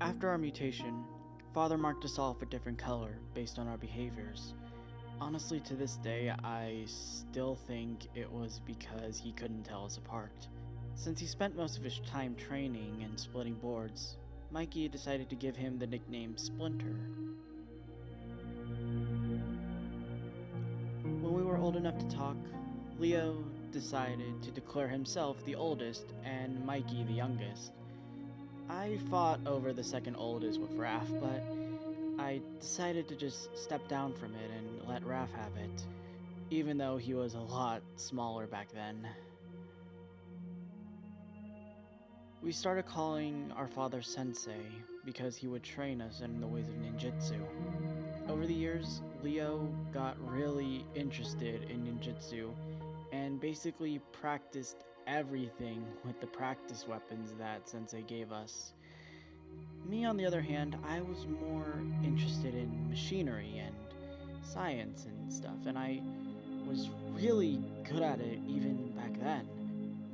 After our mutation, Father marked us all a different color based on our behaviors. Honestly, to this day, I still think it was because he couldn't tell us apart. Since he spent most of his time training and splitting boards, Mikey decided to give him the nickname Splinter. When we were old enough to talk, Leo decided to declare himself the oldest and Mikey the youngest. I fought over the second oldest with Raph, but I decided to just step down from it and let Raph have it, even though he was a lot smaller back then. We started calling our father Sensei because he would train us in the ways of ninjutsu. Over the years, Leo got really interested in ninjutsu and basically practiced everything with the practice weapons that Sensei gave us. Me, on the other hand, I was more interested in machinery and science and stuff, and I was really good at it even back then.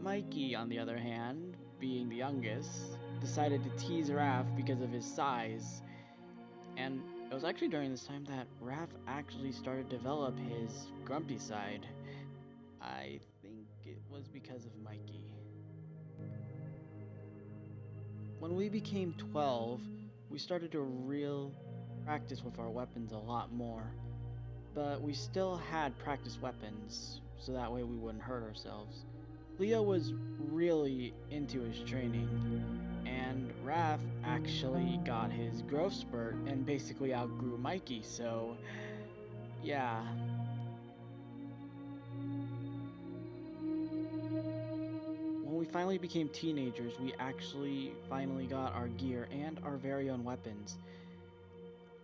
Mikey, on the other hand, being the youngest, decided to tease Raph because of his size, and it was actually during this time that Raph actually started to develop his grumpy side. I think it was because of Mikey. When we became 12, we started to real practice with our weapons a lot more, but we still had practice weapons, so that way we wouldn't hurt ourselves. Leo was really into his training, and Raph actually got his growth spurt and basically outgrew Mikey, so yeah. When we finally became teenagers, we actually finally got our gear and our very own weapons.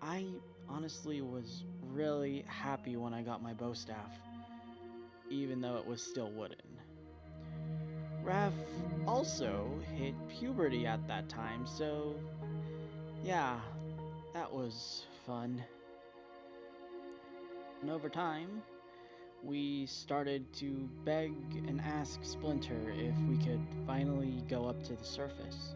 I honestly was really happy when I got my bow staff, even though it was still wooden. Raph also hit puberty at that time, so yeah, that was fun. And over time, we started to beg and ask Splinter if we could finally go up to the surface.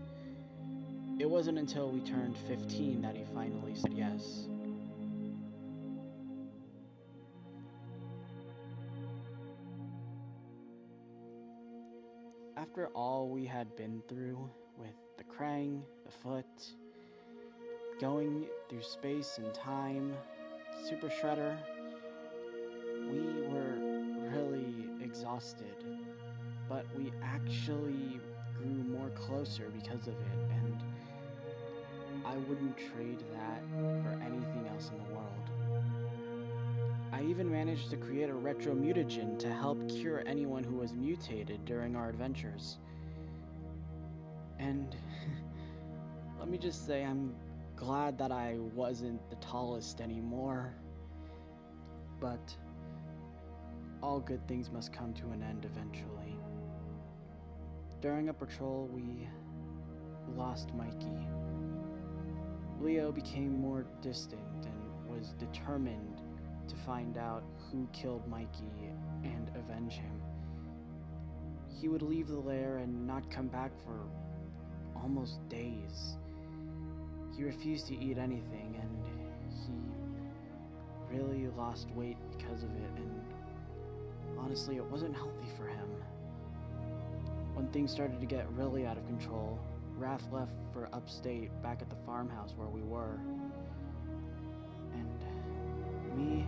It wasn't until we turned 15 that he finally said yes. After all we had been through with the Krang, the Foot, going through space and time, Super Shredder, we were really exhausted, but we actually grew more closer because of it, and I wouldn't trade that for anything else in the world. I even managed to create a retro mutagen to help cure anyone who was mutated during our adventures. And let me just say, I'm glad that I wasn't the tallest anymore. But all good things must come to an end eventually. During a patrol, we lost Mikey. Leo became more distant and was determined to find out who killed Mikey and avenge him. He would leave the lair and not come back for almost days. He refused to eat anything, and he really lost weight because of it, and honestly, it wasn't healthy for him. When things started to get really out of control, Raph left for upstate back at the farmhouse where we were. And me,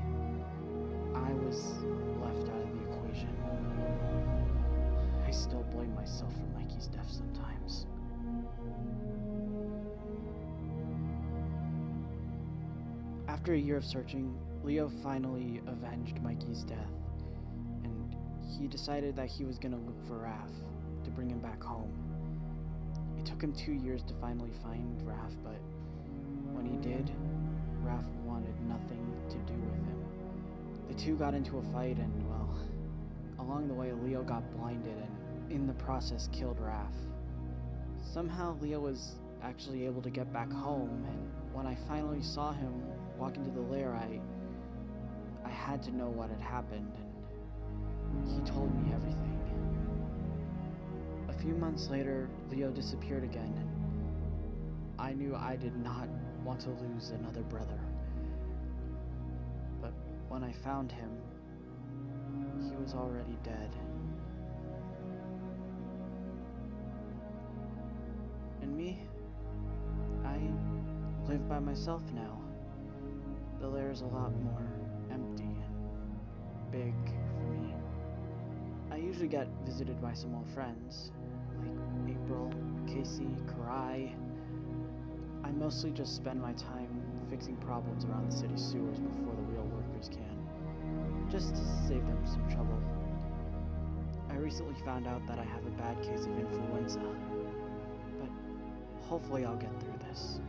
I was left out of the equation. I still blame myself for Mikey's death sometimes. After a year of searching, Leo finally avenged Mikey's death, and he decided that he was gonna look for Raph to bring him back home. It took him 2 years to finally find Raph, but when he did, Raph wanted nothing to do with him. The two got into a fight, and well, along the way Leo got blinded and in the process killed Raph. Somehow Leo was actually able to get back home, and when I finally saw him walk into the lair, I had to know what had happened, and he told me everything. A few months later, Leo disappeared again, and I knew I did not want to lose another brother. But when I found him, he was already dead. And me? I live by myself now. The lair's a lot more empty and big for me. I usually get visited by some old friends, like April, Casey, Karai. I mostly just spend my time fixing problems around the city sewers before the real workers can, just to save them some trouble. I recently found out that I have a bad case of influenza, but hopefully I'll get through this.